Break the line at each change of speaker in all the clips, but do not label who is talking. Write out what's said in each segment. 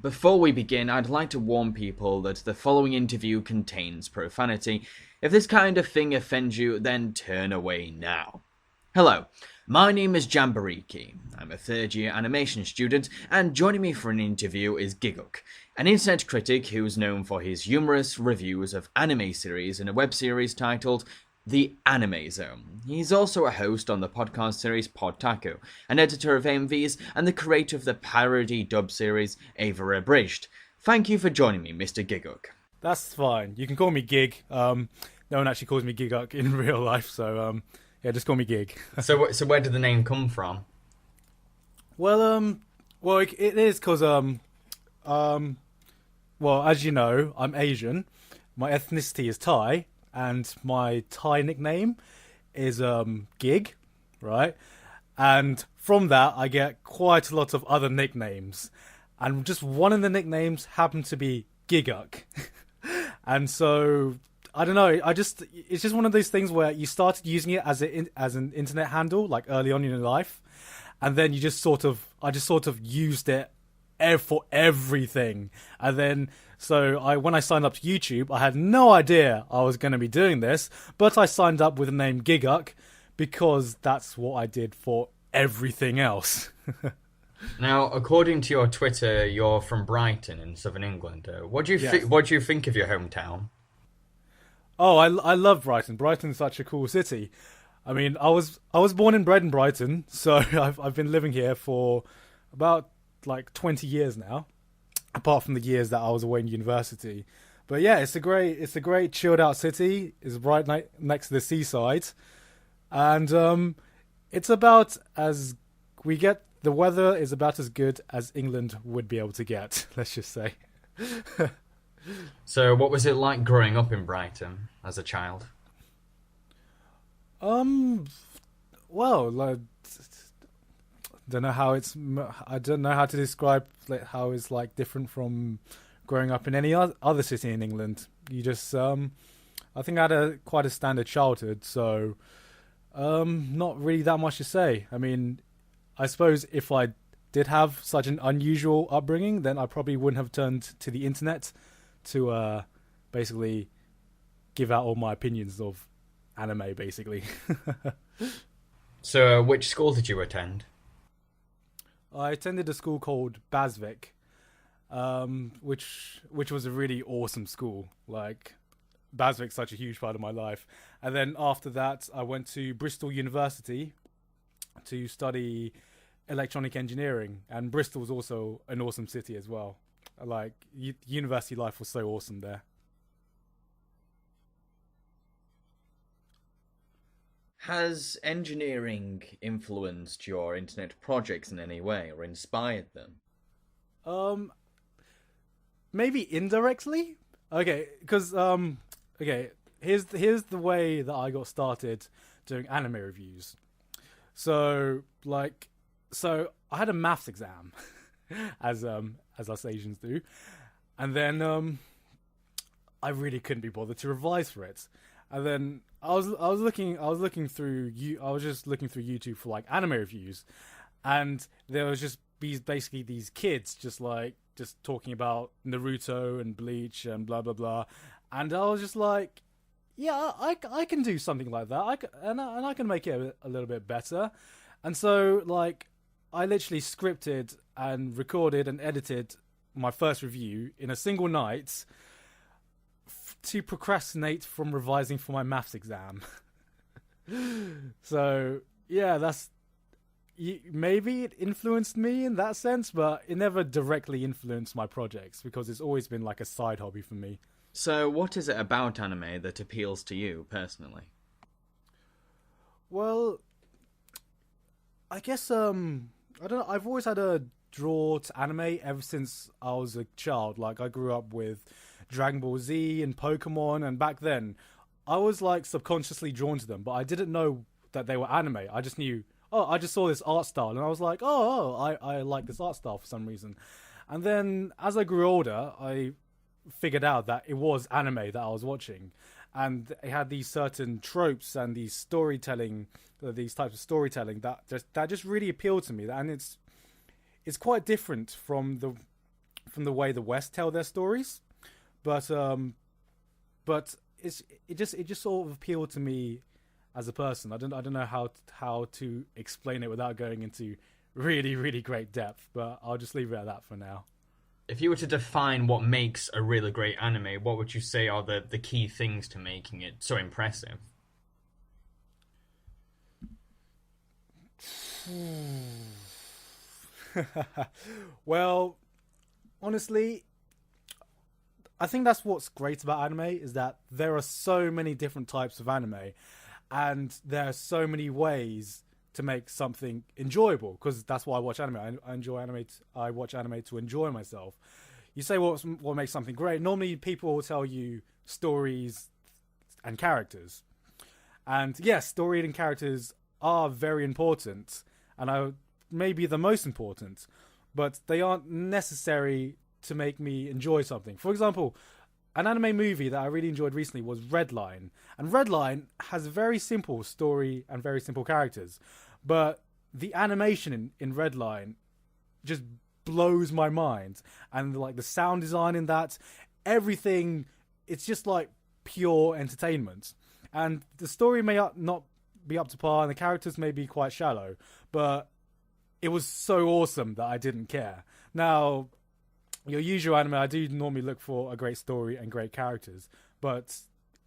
Before we begin, I'd like to warn people that the following interview contains profanity. If this kind of thing offends you, then turn away now. Hello, my name is Jambareeqi. I'm a third-year animation student, and joining me for an interview is Gigguk, an internet critic who's known for his humorous reviews of anime series in a web series titled The Anime Zone. He's also a host on the podcast series Pod Taco, an editor of AMVs, and the creator of the parody dub series Ava Abridged. Thank you for joining me, Mr. Gigguk.
That's fine. You can call me Gig. No one actually calls me Gigguk in real life, so yeah, just call me Gig.
So where did the name come from?
Well, it is because well, as you know, I'm Asian. My ethnicity is Thai, and my Thai nickname is Gig, right? And from that, I get quite a lot of other nicknames, and just one of the nicknames happened to be Gigguk, and so I don't know. It's just one of those things where you started using it as an internet handle like early on in your life, and then I just sort of used it for everything. And then when I signed up to YouTube, I had no idea I was going to be doing this, but I signed up with the name Gigguk because that's what I did for everything else.
Now, according to your Twitter, you're from Brighton in southern England. What do you think of your hometown?
Oh, I love Brighton. Brighton's such a cool city. I mean, I was born and bred in Brighton, so I've been living here for about like 20 years now, apart from the years that I was away in university. But yeah, it's a great chilled out city. It's right next to the seaside, and it's about as the weather is about as good as England would be able to get. Let's just say.
So, what was it like growing up in Brighton as a child?
Well, like, I don't know how to describe like how it's like different from growing up in any other city in England. You just, I think I had quite a standard childhood, so not really that much to say. I mean, I suppose if I did have such an unusual upbringing, then I probably wouldn't have turned to the internet to basically give out all my opinions of anime, basically.
So, which school did you attend?
I attended a school called Basvik, which was a really awesome school. Like, Basvik's such a huge part of my life. And then after that, I went to Bristol University to study electronic engineering, and Bristol was also an awesome city as well. Like, university life was so awesome there.
Has engineering influenced your internet projects in any way or inspired them?
Maybe indirectly. Okay, because okay, here's the way that I got started doing anime reviews. So I had a maths exam, as us Asians do, and then I really couldn't be bothered to revise for it, and then I was looking through YouTube for like anime reviews, and there was just basically these kids just talking about Naruto and Bleach and blah blah blah, and I was just like, yeah, I can do something like that. I can make it a little bit better, and so like I literally scripted and recorded and edited my first review in a single night to procrastinate from revising for my maths exam. So yeah, maybe it influenced me in that sense, but it never directly influenced my projects because it's always been like a side hobby for me.
So, what is it about anime that appeals to you personally?
Well, I guess I don't know. I've always had a draw to anime ever since I was a child. Like, I grew up with Dragon Ball Z and Pokemon, and back then I was like subconsciously drawn to them, but I didn't know that they were anime. I just knew, I just saw this art style, and I was like, I like this art style for some reason. And then as I grew older, I figured out that it was anime that I was watching, and it had these certain tropes and these storytelling, these types of storytelling that just really appealed to me. And it's quite different from from the way the West tell their stories, but it just sort of appealed to me as a person. I don't know how to explain it without going into really, really great depth, but I'll just leave it at that for now.
If you were to define what makes a really great anime, what would you say are the key things to making it so impressive?
Well, honestly, I think that's what's great about anime, is that there are so many different types of anime, and there are so many ways to make something enjoyable, because that's why I watch anime. I enjoy anime. I watch anime to enjoy myself. You say what makes something great. Normally, people will tell you stories and characters, and yes, story and characters are very important, and are maybe the most important, but they aren't necessary to make me enjoy something. For example, an anime movie that I really enjoyed recently was Redline, and Redline has a very simple story and very simple characters, but the animation in Redline just blows my mind, and like the sound design in that, everything, it's just like pure entertainment. And the story may not be up to par, and the characters may be quite shallow, but it was so awesome that I didn't care. Now, your usual anime, I do normally look for a great story and great characters, but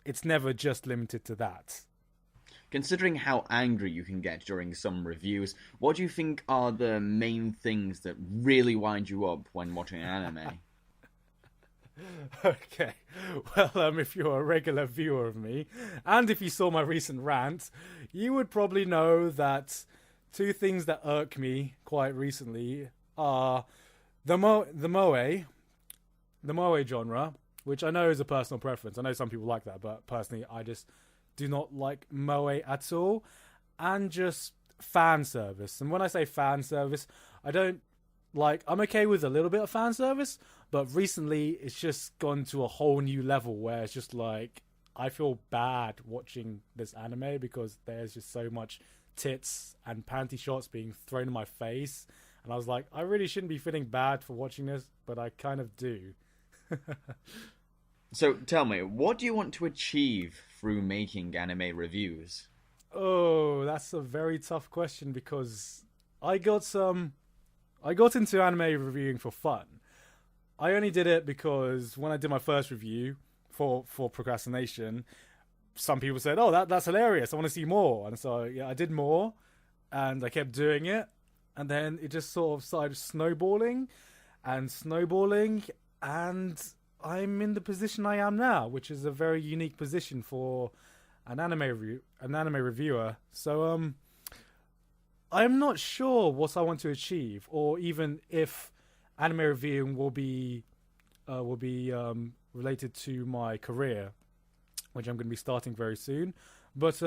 it's never just limited to that.
Considering how angry you can get during some reviews, what do you think are the main things that really wind you up when watching an anime?
Okay, well, if you're a regular viewer of me, and if you saw my recent rant, you would probably know that two things that irk me quite recently are the moe genre, which I know is a personal preference. I know some people like that, but personally, I just do not like moe at all, and just fan service. And when I say fan service, I'm okay with a little bit of fan service, but recently it's just gone to a whole new level where it's just like, I feel bad watching this anime because there's just so much tits and panty shots being thrown in my face, and I was like, I really shouldn't be feeling bad for watching this, but I kind of do.
So tell me, what do you want to achieve through making anime reviews?
Oh, that's a very tough question, because I got into anime reviewing for fun. I only did it because when I did my first review for procrastination, some people said, "Oh, that's hilarious. I want to see more." And so yeah, I did more, and I kept doing it, and then it just sort of started snowballing, and I'm in the position I am now, which is a very unique position for an anime reviewer. So I'm not sure what I want to achieve, or even if anime reviewing will be related to my career, which I'm going to be starting very soon. But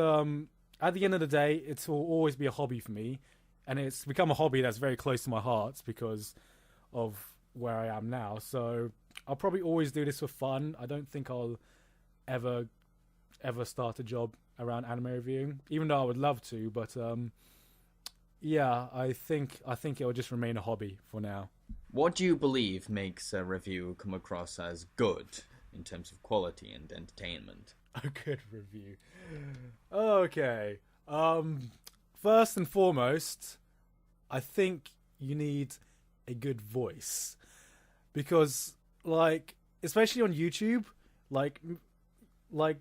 at the end of the day, it will always be a hobby for me, and it's become a hobby that's very close to my heart because of where I am now. So I'll probably always do this for fun. I don't think I'll ever start a job around anime reviewing, even though I would love to. But yeah, I think it will just remain a hobby for now.
What do you believe makes a review come across as good in terms of quality and entertainment?
A good review. Okay. First and foremost, I think you need a good voice, because especially on YouTube, like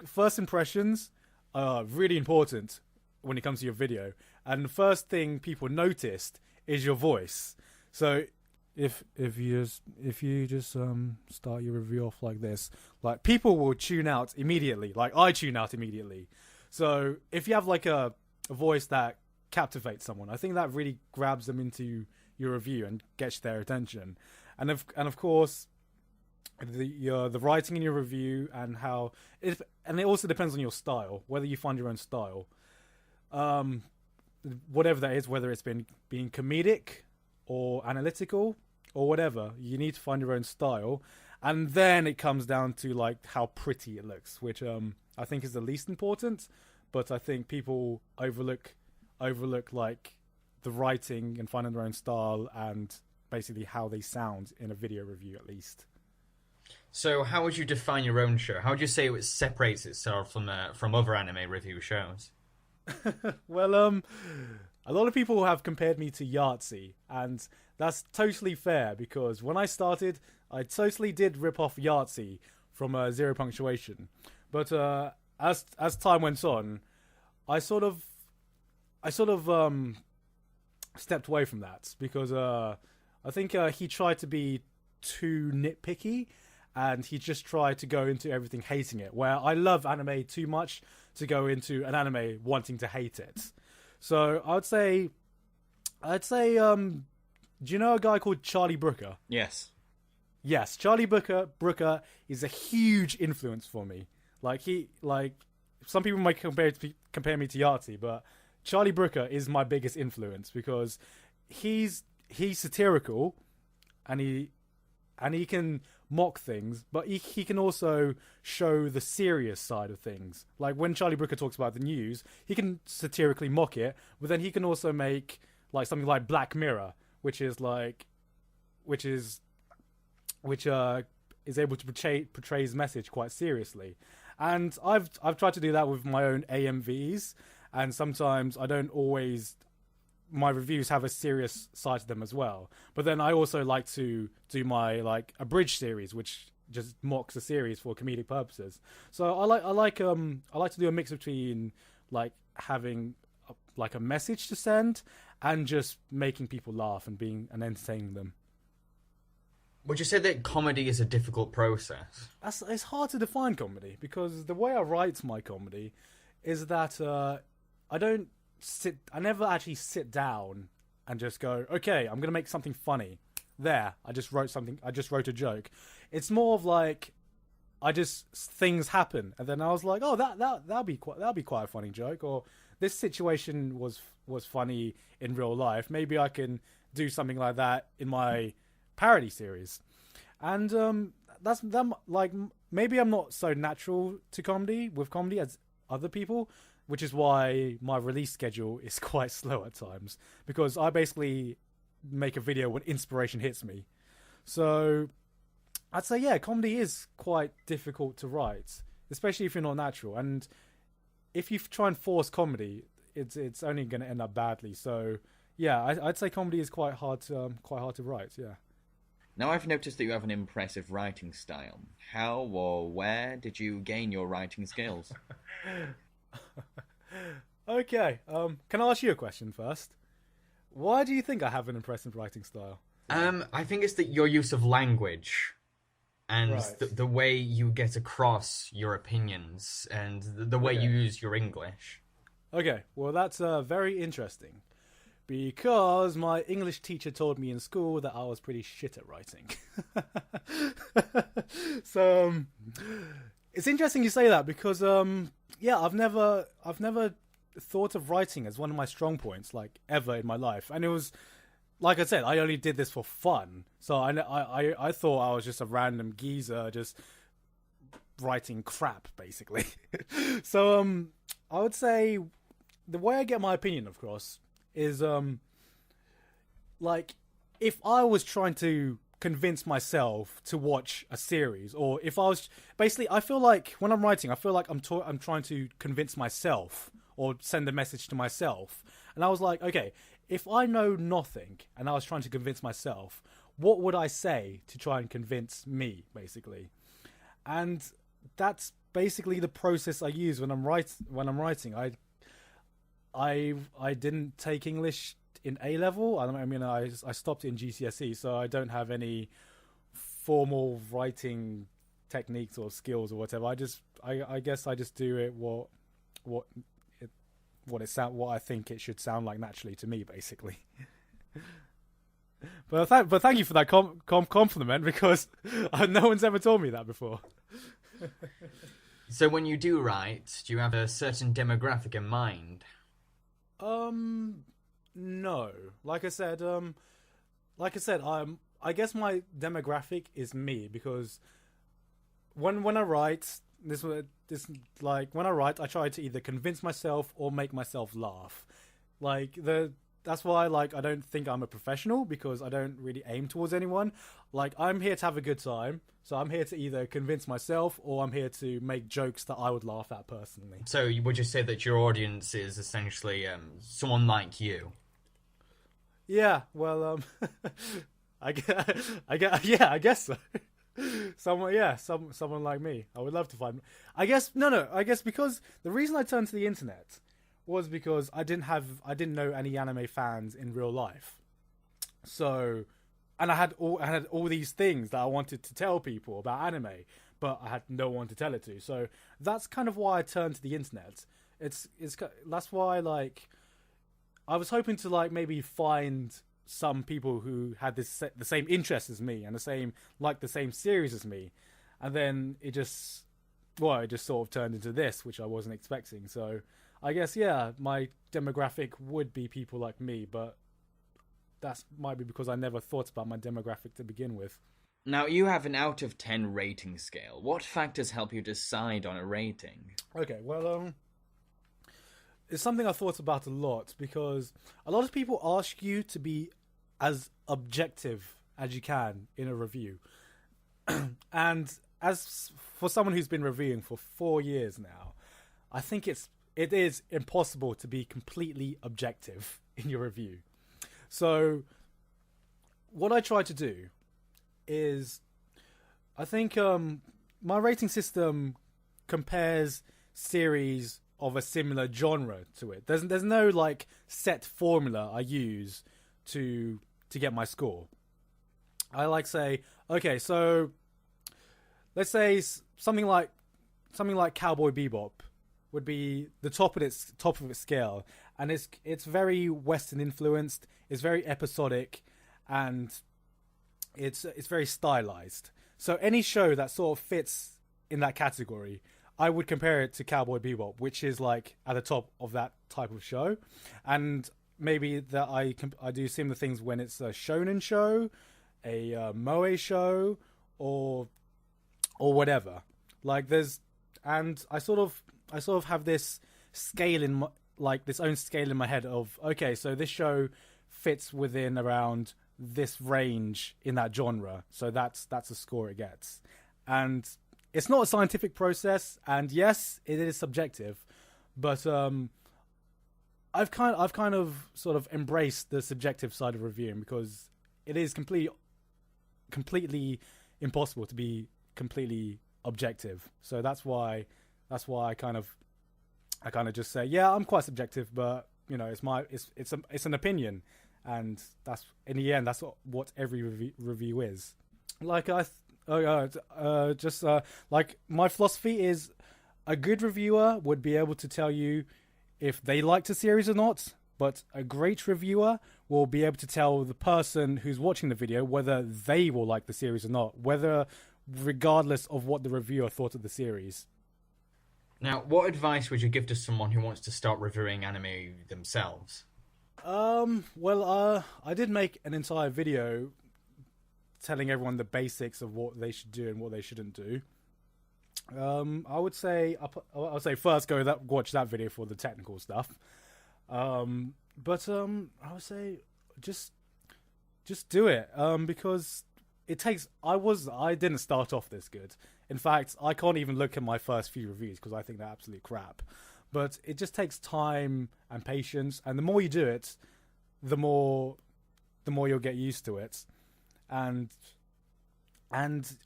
first impressions are really important when it comes to your video, and the first thing people noticed is your voice. So if you just start your review off like this, like, people will tune out immediately. Like, I tune out immediately. So if you have like a voice that captivates someone, I think that really grabs them into your review and gets their attention. And of course, the writing in your review, and and it also depends on your style, whether you find your own style, whatever that is, whether it's being comedic or analytical or whatever. You need to find your own style, and then it comes down to like how pretty it looks, which I think is the least important. But I think people overlook like the writing and finding their own style and basically how they sound in a video review, at least.
So how would you define your own show? How would you say it separates itself from other anime review shows?
Well, a lot of people have compared me to Yahtzee, and that's totally fair because when I started, I totally did rip off Yahtzee from Zero Punctuation. But as time went on, I sort of stepped away from that because I think he tried to be too nitpicky, and he just tried to go into everything hating it. Where I love anime too much to go into an anime wanting to hate it. So I'd say, do you know a guy called Charlie Brooker?
Yes.
Yes, Charlie Brooker is a huge influence for me. Some people might compare me to Yahtzee, but Charlie Brooker is my biggest influence because he's satirical, and he can mock things, but he can also show the serious side of things. Like when Charlie Brooker talks about the news, he can satirically mock it, but then he can also make like something like Black Mirror, which is able to portray his message quite seriously. And I've tried to do that with my own AMVs, and sometimes I don't always. My reviews have a serious side to them as well. But then I also like to do my abridged series, which just mocks the series for comedic purposes. So I like to do a mix between having a message to send and just making people laugh and entertaining them.
Would you say that comedy is a difficult process?
It's hard to define comedy because the way I write my comedy is that I never actually sit down and just go, okay, I'm going to make something funny. There, I just wrote a joke. It's more of things happen, and then I was like, oh, that'll be quite a funny joke, or this situation was funny in real life. Maybe I can do something like that in my parody series. And maybe I'm not so natural to comedy as other people, which is why my release schedule is quite slow at times, because I basically make a video when inspiration hits me. So I'd say, yeah, comedy is quite difficult to write, especially if you're not natural. And if you try and force comedy, it's only going to end up badly. So yeah, I'd say comedy is quite hard to write. Yeah.
Now, I've noticed that you have an impressive writing style. How or where did you gain your writing skills?
Okay, can I ask you a question first? Why do you think I have an impressive writing style?
I think it's your use of language and
Right.
the way you get across your opinions and the way you use your English.
Okay, well that's very interesting, because my English teacher told me in school that I was pretty shit at writing. So it's interesting you say that because yeah, I've never thought of writing as one of my strong points ever in my life, and it was like I said, I only did this for fun. So I thought I was just a random geezer just writing crap basically. So I would say the way I get my opinion, of course, is if I was trying to convince myself to watch a series, or if I was basically, I feel like when I'm writing, I feel like I'm trying to convince myself or send a message to myself. And I was like, okay, if I know nothing and I was trying to convince myself, what would I say to try and convince me, basically? And that's basically the process I use when I'm writing. I didn't take English in A level. I stopped it in GCSE, so I don't have any formal writing techniques or skills or whatever. I guess I just do it what I think it should sound like naturally to me, basically. But thank you for that compliment, because no one's ever told me that before.
So when you do write, do you have a certain demographic in mind?
No. Like I said, I guess my demographic is me, because when I write, when I write, I try to either convince myself or make myself laugh. like I don't think I'm a professional, because I don't really aim towards anyone. Like, I'm here to have a good time, so I'm here to either convince myself or I'm here to make jokes that I would laugh at personally.
So would you say that your audience is essentially someone like you?
Yeah, well, I guess so. Someone like me. I would love to find. I guess no. I guess because the reason I turned to the internet was because I didn't know any anime fans in real life. So, and I had all these things that I wanted to tell people about anime, but I had no one to tell it to. So that's kind of why I turned to the internet. That's why, like, I was hoping to, like, maybe find some people who had the same interests as me and the same series as me, and then it just sort of turned into this, which I wasn't expecting. So I guess, yeah, my demographic would be people like me, but that might be because I never thought about my demographic to begin with.
Now, you have an out of 10 rating scale. What factors help you decide on a rating?
Okay, well, it's something I thought about a lot, because a lot of people ask you to be as objective as you can in a review. And as for someone who's been reviewing for 4 years now, I think it is impossible to be completely objective in your review. So what I try to do is, I think my rating system compares series of a similar genre to it. There's no, like, set formula I use to get my score. I, like, say, okay, so let's say something like Cowboy Bebop would be the top of its scale, and it's very Western influenced, it's very episodic, and it's very stylized. So any show that sort of fits in that category, I would compare it to Cowboy Bebop, which is, like, at the top of that type of show. And maybe that I do similar things when it's a shonen show, a moe show, or whatever. Like, I sort of have this scale this own scale in my head of, okay, so this show fits within around this range in that genre, so that's a score it gets. And it's not a scientific process, and yes, it is subjective, but I've kind of sort of embraced the subjective side of reviewing, because it is completely impossible to be completely objective. So that's why I kind of just say, yeah, I'm quite subjective, but, you know, it's an opinion, and that's, in the end, that's what every review is. Like, like, my philosophy is, a good reviewer would be able to tell you if they liked a series or not, but a great reviewer will be able to tell the person who's watching the video whether they will like the series or not, regardless of what the reviewer thought of the series.
Now, what advice would you give to someone who wants to start reviewing anime themselves?
Well, I did make an entire video telling everyone the basics of what they should do and what they shouldn't do. I would say first watch that video for the technical stuff. But I would say just do it. Because it takes. I didn't start off this good. In fact, I can't even look at my first few reviews because I think they're absolute crap. But it just takes time and patience, and the more you do it, the more you'll get used to it, and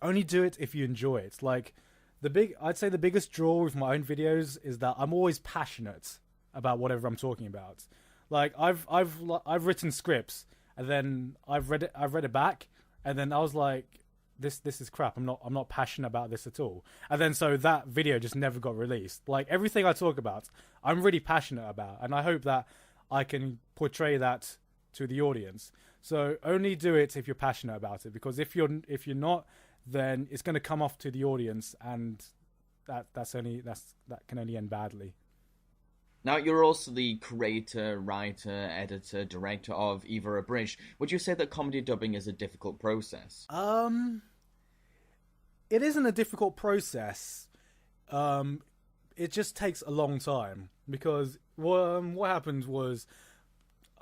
only do it if you enjoy it. Like, I'd say the biggest draw with my own videos is that I'm always passionate about whatever I'm talking about. Like, I've written scripts, and then I've read it back, and then I was like, this is crap. I'm not passionate about this at all. And then so that video just never got released. Like, everything I talk about, I'm really passionate about, and I hope that I can portray that to the audience. So only do it if you're passionate about it, because if you're not, then it's going to come off to the audience, and that can only end badly.
Now, you're also the creator, writer, editor, director of Either Abridged. Would you say that comedy dubbing is a difficult process?
It isn't a difficult process. It just takes a long time, because what happened was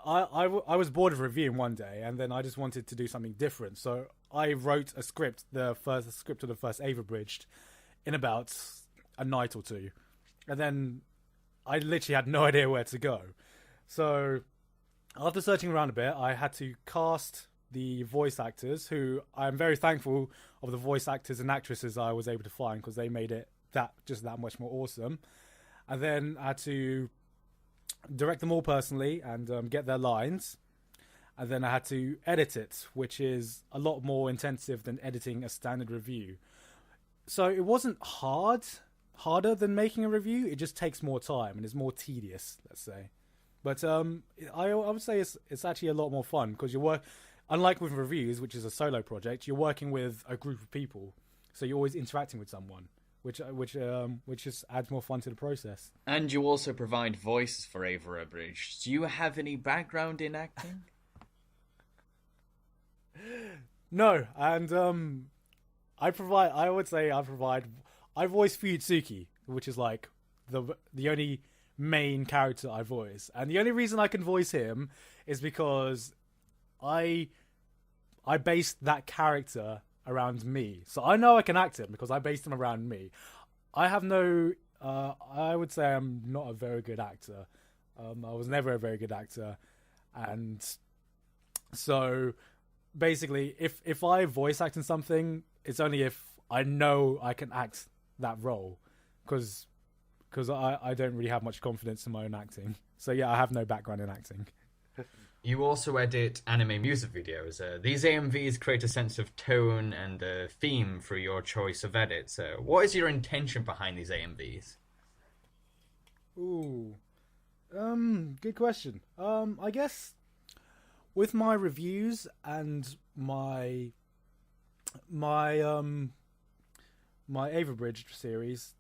I was bored of reviewing one day, and then I just wanted to do something different. So I wrote a script, the script of the first Averbridged, in about a night or two, and then I literally had no idea where to go. So after searching around a bit, I had to cast the voice actors, who I'm very thankful of the voice actors and actresses I was able to find, because they made it that much more awesome. And then I had to direct them all personally and get their lines. And then I had to edit it, which is a lot more intensive than editing a standard review. So it wasn't harder than making a review. It just takes more time and is more tedious, let's say. But I would say it's actually a lot more fun, because unlike with reviews, which is a solo project, you're working with a group of people, so you're always interacting with someone, which just adds more fun to the process.
And you also provide voices for Averbridged. Do you have any background in acting?
No, and I voice Fuyutsuki, which is like the only main character I voice, and the only reason I can voice him is because I based that character around me. So I know I can act him because I based him around me. I have no I would say I'm not a very good actor. I was never a very good actor, and so basically if I voice act in something, it's only if I know I can act that role, because I don't really have much confidence in my own acting. So yeah, I have no background in acting.
You also edit anime music videos. These AMVs create a sense of tone and theme through your choice of edits. What is your intention behind these AMVs?
Ooh, good question. I guess with my reviews and my Averbridged series,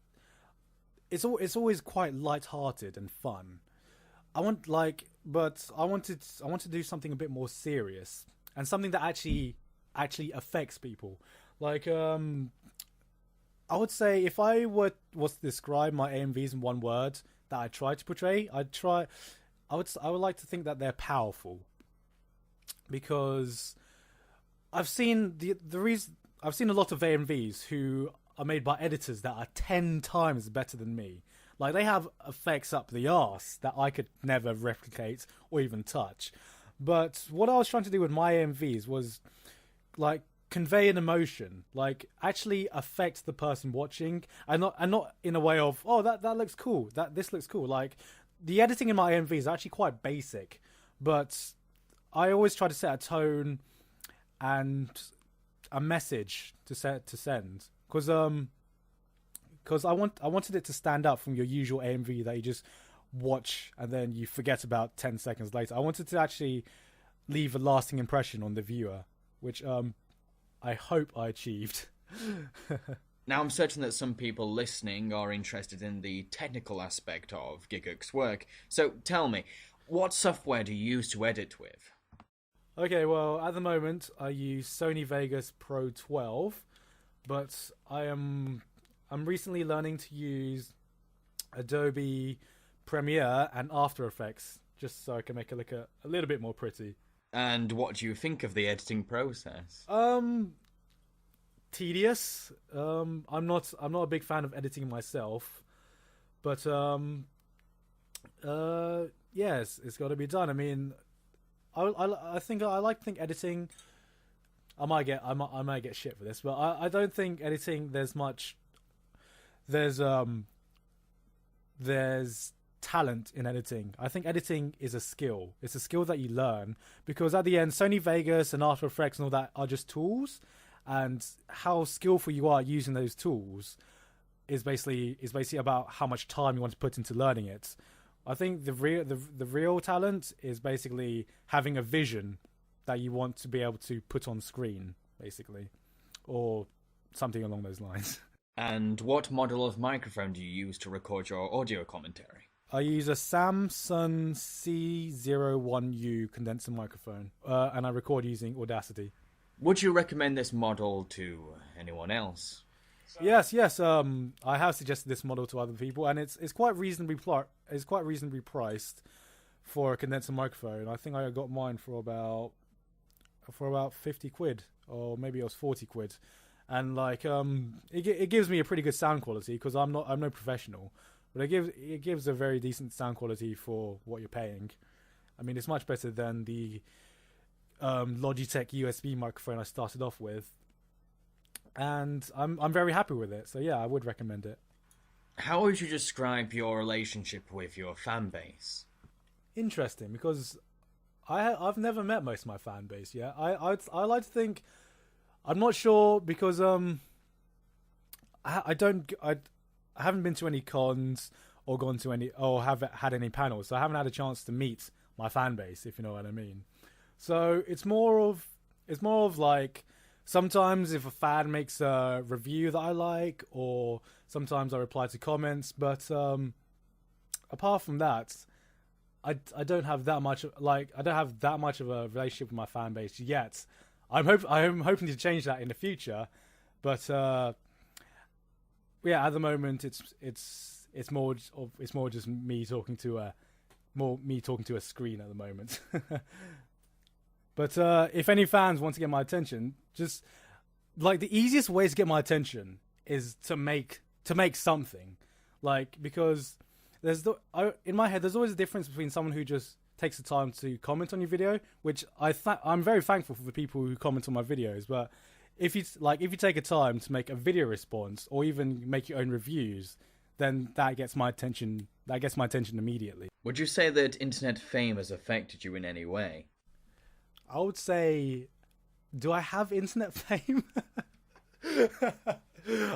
it's always quite light-hearted and fun. But I want to do something a bit more serious, and something that actually affects people. Like I would say, if I was to describe my AMVs in one word that I try to portray, I would like to think that they're powerful, because I've seen I've seen a lot of AMVs who are made by editors that are 10 times better than me. Like, they have effects up the arse that I could never replicate or even touch. But what I was trying to do with my AMVs was, like, convey an emotion, like, actually affect the person watching, and not in a way of, oh, that looks cool, this looks cool. Like, the editing in my AMVs is actually quite basic, but I always try to set a tone and a message to send, because I wanted it to stand out from your usual AMV that you just watch and then you forget about 10 seconds later. I wanted to actually leave a lasting impression on the viewer, which I hope I achieved.
Now, I'm certain that some people listening are interested in the technical aspect of Gigguk's work. So tell me, what software do you use to edit with?
Okay, well, at the moment I use Sony Vegas Pro 12, but I'm recently learning to use Adobe Premiere and After Effects, just so I can make it look a little bit more pretty.
And what do you think of the editing process?
Tedious. I'm not a big fan of editing myself, but yes, it's got to be done. I mean, I think I like to think editing. I might get shit for this, but I don't think editing there's talent in editing. I think editing is a skill. It's a skill that you learn, because at the end, Sony Vegas and After Effects and all that are just tools, and how skillful you are using those tools is basically about how much time you want to put into learning it. I think the real talent is basically having a vision that you want to be able to put on screen, basically, or something along those lines.
And what model of microphone do you use to record your audio commentary?
I use a Samsung C01U condenser microphone, and I record using Audacity.
Would you recommend this model to anyone else?
Yes. I have suggested this model to other people, and it's quite reasonably priced for a condenser microphone. I think I got mine for about £50, or maybe it was £40, and like it gives me a pretty good sound quality because I'm no professional, but it gives a very decent sound quality for what you're paying. I mean, it's much better than the Logitech USB microphone I started off with, and I'm very happy with it. So yeah, I would recommend it.
How would you describe your relationship with your fan base?
Interesting, because I've never met most of my fan base yet. I like to think, I'm not sure because I haven't been to any cons or gone to any or haven't had any panels, so I haven't had a chance to meet my fan base, if you know what I mean. So it's more of like, sometimes if a fan makes a review that I like, or sometimes I reply to comments, but apart from that, I don't have that much of a relationship with my fan base yet. I'm hoping to change that in the future, but yeah, at the moment it's more just me talking to a screen at the moment. But if any fans want to get my attention, just like the easiest way to get my attention is to make something, like, because in my head there's always a difference between someone who just takes the time to comment on your video, which I'm very thankful for the people who comment on my videos, but if you take a time to make a video response or even make your own reviews, then that gets my attention immediately.
Would you say that internet fame has affected you in any way?
I would say, do I have internet fame?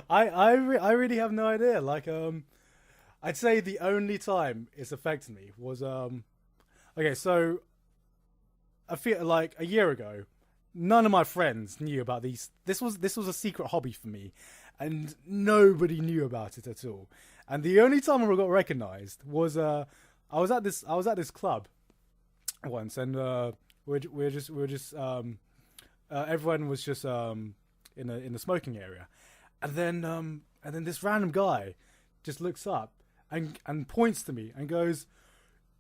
I really have no idea. Like, I'd say the only time it's affected me was okay. So I feel like a year ago, none of my friends knew about these. This was a secret hobby for me, and nobody knew about it at all. And the only time I got recognized was I was at this club once, and we're just everyone was just in the smoking area, and then this random guy just looks up and points to me and goes,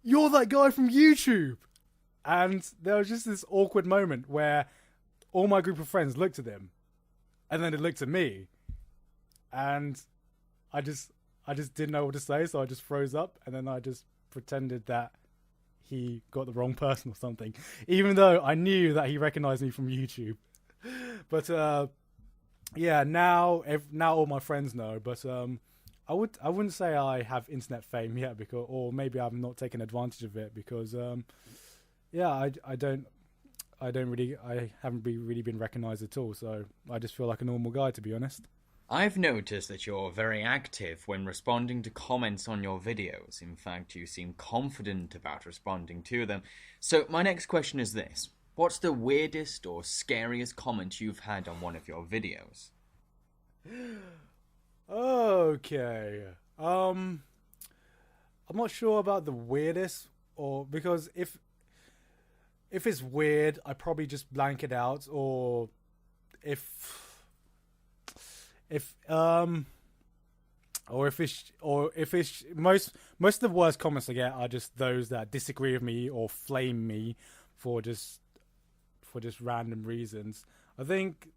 "You're that guy from YouTube." And there was just this awkward moment where all my group of friends looked at him, and then it looked at me, and I just didn't know what to say, so I just froze up, and then I just pretended that he got the wrong person or something, even though I knew that he recognized me from YouTube. But yeah, now all my friends know. But I wouldn't say I have internet fame yet, because, or maybe I've not taken advantage of it, because yeah, I haven't really been recognized at all. So I just feel like a normal guy, to be honest.
I've noticed that you're very active when responding to comments on your videos. In fact, you seem confident about responding to them. So my next question is this. What's the weirdest or scariest comment you've had on one of your videos?
Okay. I'm not sure about the weirdest, or because if it's weird, I probably just blank it out, or if it's most of the worst comments I get are just those that disagree with me or flame me for just random reasons. I think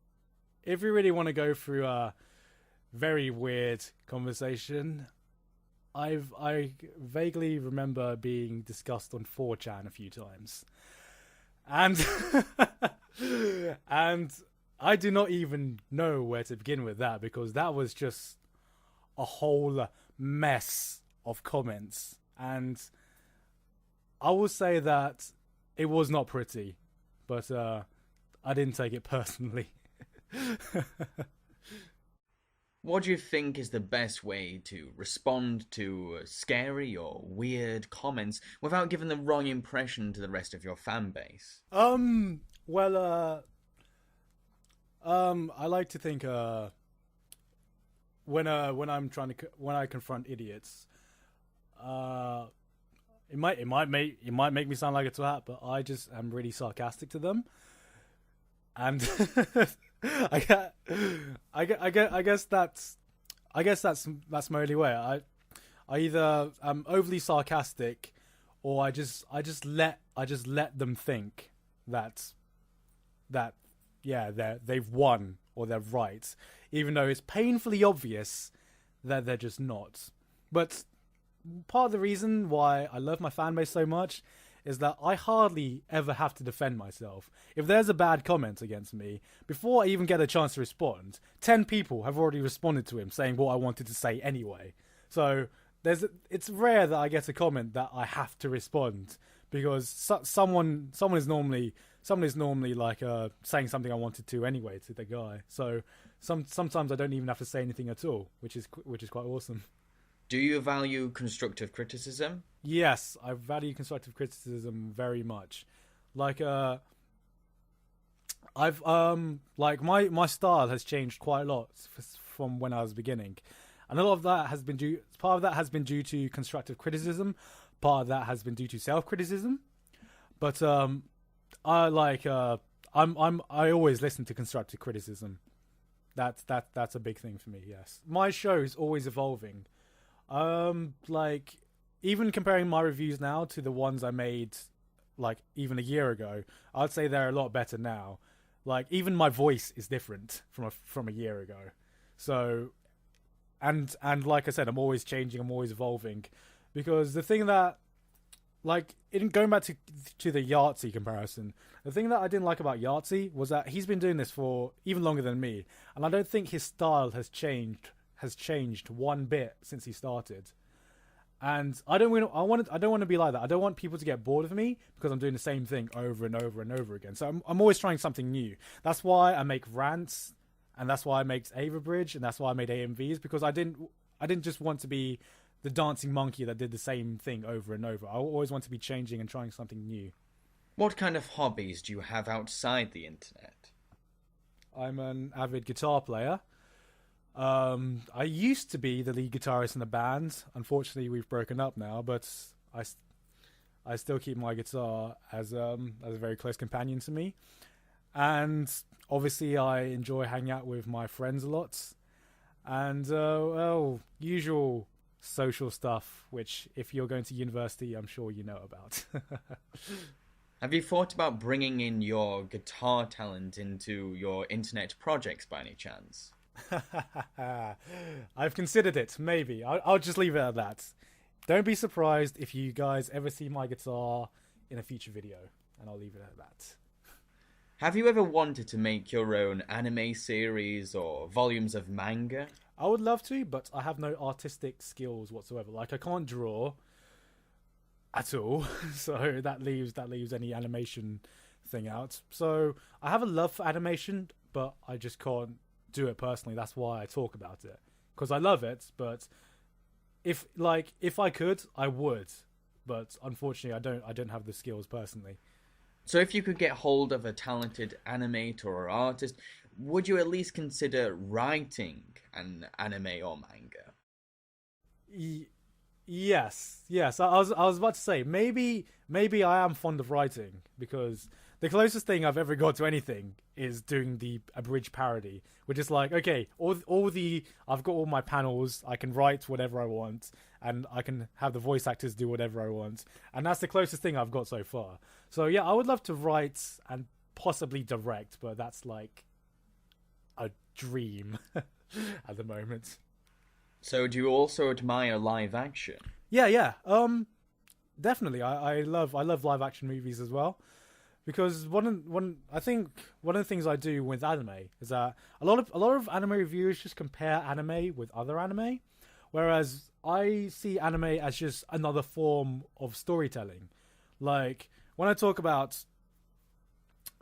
if you really want to go through a very weird conversation, I vaguely remember being discussed on 4chan a few times, and and I do not even know where to begin with that, because that was just a whole mess of comments. And I will say that it was not pretty, but I didn't take it personally.
What do you think is the best way to respond to scary or weird comments without giving the wrong impression to the rest of your fan base?
Well, I like to think when I confront idiots, it might make me sound like a twat, but I just am really sarcastic to them, and I guess that's my only way. I either am overly sarcastic, or I just let them think that yeah, they've won or they're right, even though it's painfully obvious that they're just not. But part of the reason why I love my fan base so much is that I hardly ever have to defend myself. If there's a bad comment against me, before I even get a chance to respond, 10 people have already responded to him saying what I wanted to say anyway. So it's rare that I get a comment that I have to respond, because someone is normally like saying something I wanted to anyway to the guy. So sometimes I don't even have to say anything at all, which is quite awesome.
Do you value constructive criticism?
Yes, I value constructive criticism very much. Like I've like my style has changed quite a lot from when I was beginning, and a lot of that has been part of that has been due to constructive criticism, part of that has been due to self-criticism. But I always listen to constructive criticism. That's a big thing for me. Yes, my show is always evolving. Like, even comparing my reviews now to the ones I made like even a year ago, I'd say they're a lot better now. Like, even my voice is different from a year ago. So, and like I said, I'm always changing, I'm always evolving, because the thing that, like, going back to the Yahtzee comparison, the thing that I didn't like about Yahtzee was that he's been doing this for even longer than me, and I don't think his style has changed one bit since he started. And I don't want to be like that. I don't want people to get bored of me because I'm doing the same thing over and over and over again. So I'm always trying something new. That's why I make rants, and that's why I make Averbridge, and that's why I made AMVs, because I didn't just want to be the dancing monkey that did the same thing over and over. I always want to be changing and trying something new.
What kind of hobbies do you have outside the internet?
I'm an avid guitar player. I used to be the lead guitarist in a band. Unfortunately, we've broken up now, but I still keep my guitar as a very close companion to me. And obviously, I enjoy hanging out with my friends a lot. And usual social stuff, which if you're going to university, I'm sure you know about.
Have you thought about bringing in your guitar talent into your internet projects by any chance?
I've considered it, maybe. I'll just leave it at that. Don't be surprised if you guys ever see my guitar in a future video, and I'll leave it at that.
Have you ever wanted to make your own anime series or volumes of manga?
I would love to, but I have no artistic skills whatsoever. Like, I can't draw at all, so that leaves any animation thing out. So I have a love for animation, but I just can't do it personally. That's why I talk about it, because I love it. But if I could, I would, but unfortunately I don't have the skills personally.
So if you could get hold of a talented animator or artist, would you at least consider writing an anime or manga?
Yes. I was about to say maybe I am fond of writing, because the closest thing I've ever got to anything is doing the abridged parody, which is like, okay, I've got all my panels, I can write whatever I want, and I can have the voice actors do whatever I want, and that's the closest thing I've got so far. So yeah, I would love to write and possibly direct, but that's like a dream at the moment.
So do you also admire live action?
Yeah. Definitely. I love live action movies as well. Because I think one of the things I do with anime is that a lot of anime reviewers just compare anime with other anime, whereas I see anime as just another form of storytelling. Like, when I talk about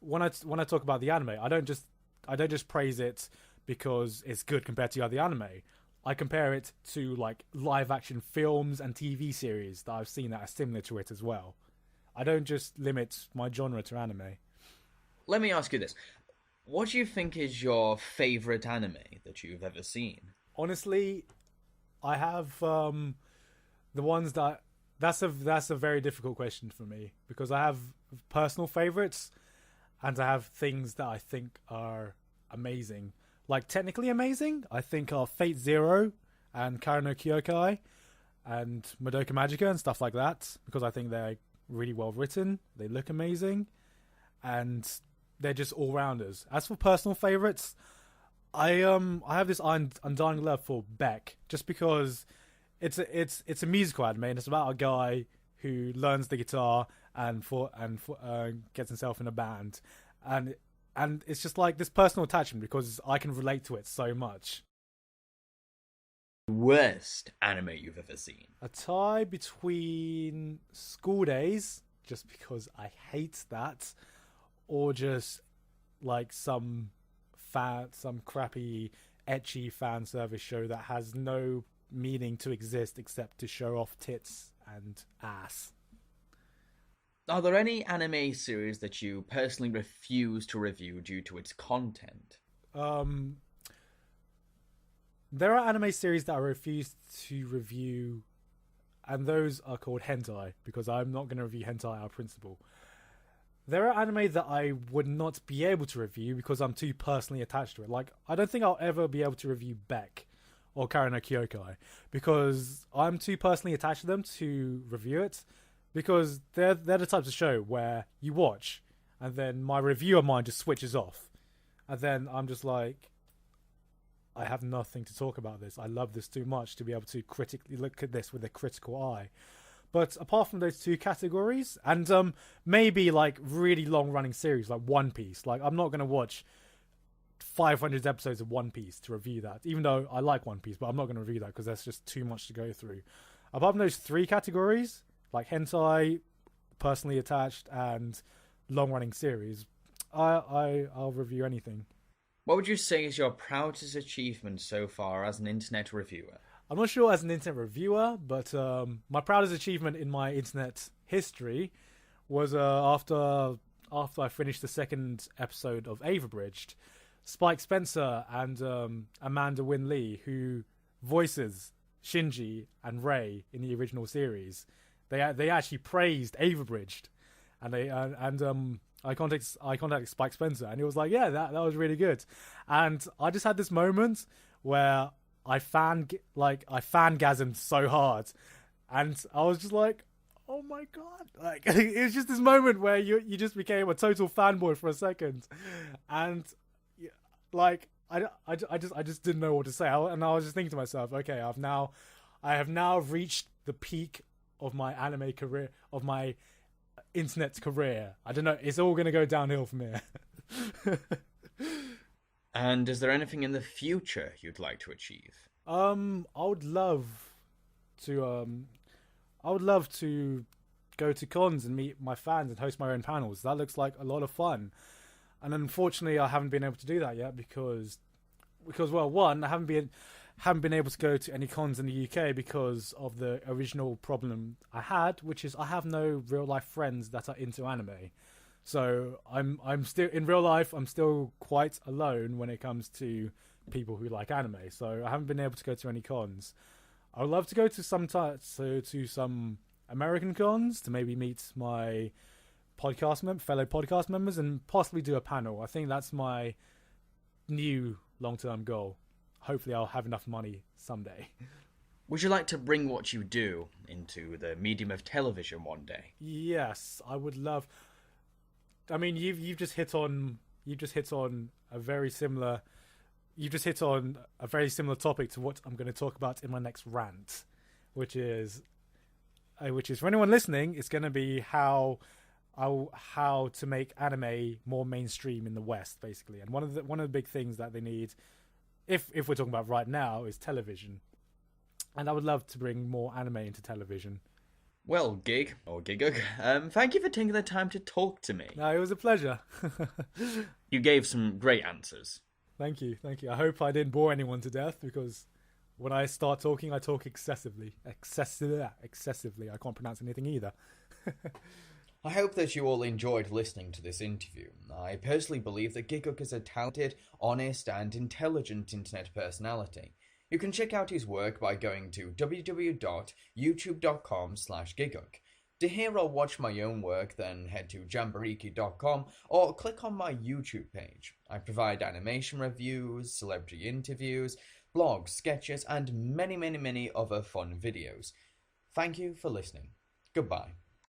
the anime, I don't just praise it because it's good compared to other anime. I compare it to like live action films and TV series that I've seen that are similar to it as well. I don't just limit my genre to anime.
Let me ask you this. What do you think is your favourite anime that you've ever seen?
Honestly, I have the ones that's a very difficult question for me, because I have personal favourites and I have things that I think are amazing. Like, technically amazing, I think are Fate Zero and Kara no Kyokai. and Madoka Magica and stuff like that, because I think they're really well written, they look amazing, and they're just all rounders. As for personal favorites, I have this undying love for Beck, just because it's a musical anime, and it's about a guy who learns the guitar and gets himself in a band, and it's just like this personal attachment because I can relate to it so much.
Worst anime you've ever seen?
A tie between School Days, just because I hate that, or just like some crappy ecchi fan service show that has no meaning to exist except to show off tits and ass.
Are there any anime series that you personally refuse to review due to its content?
There are anime series that I refuse to review, and those are called hentai, because I'm not going to review hentai out of principle. There are anime that I would not be able to review because I'm too personally attached to it. Like, I don't think I'll ever be able to review Beck or Karen no Kyokai because I'm too personally attached to them to review it, because they're the types of show where you watch and then my reviewer mind just switches off, and then I'm just like, I have nothing to talk about this. I love this too much to be able to critically look at this with a critical eye. But apart from those two categories, and maybe like really long running series like One Piece, like I'm not going to watch 500 episodes of One Piece to review that, even though I like One Piece, but I'm not going to review that because that's just too much to go through. Apart from those three categories, like hentai, personally attached, and long running series, I'll review anything.
What would you say is your proudest achievement so far as an internet reviewer?
I'm not sure as an internet reviewer, but my proudest achievement in my internet history was after I finished the second episode of Averbridged. Spike Spencer and Amanda Wynn Lee, who voices Shinji and Rei in the original series, they actually praised Averbridged, and I contacted Spike Spencer, and he was like, "Yeah, that was really good," and I just had this moment where I fangasmed so hard, and I was just like, "Oh my god!" Like it was just this moment where you just became a total fanboy for a second, and like I just didn't know what to say, and I was just thinking to myself, "Okay, I have now reached the peak of my anime career, of my internet career. I don't know, it's all going to go downhill from here."
And is there anything in the future you'd like to achieve?
I would love to go to cons and meet my fans and host my own panels. That looks like a lot of fun. And unfortunately I haven't been able to do that yet because well, one, I haven't been able to go to any cons in the UK because of the original problem I had, which is I have no real life friends that are into anime. So I'm still in real life. I'm still quite alone when it comes to people who like anime. So I haven't been able to go to any cons. I would love to go to some American cons to maybe meet my fellow podcast members and possibly do a panel. I think that's my new long-term goal. Hopefully, I'll have enough money someday.
Would you like to bring what you do into the medium of television one day?
Yes, I would love. I mean, you've just hit on a very similar topic to what I'm going to talk about in my next rant, which is for anyone listening, it's going to be how to make anime more mainstream in the West, basically. And one of the big things that they need, if we're talking about right now, is television. And I would love to bring more anime into television.
Well, Gigguk, thank you for taking the time to talk to me.
No, it was a pleasure.
You gave some great answers.
Thank you. I hope I didn't bore anyone to death, because when I start talking, I talk excessively. Excessively. I can't pronounce anything either.
I hope that you all enjoyed listening to this interview. I personally believe that Gigguk is a talented, honest, and intelligent internet personality. You can check out his work by going to www.youtube.com/Gigguk. To hear or watch my own work, then head to Jambareeqi.com or click on my YouTube page. I provide animation reviews, celebrity interviews, blogs, sketches, and many other fun videos.
Thank you for listening. Goodbye.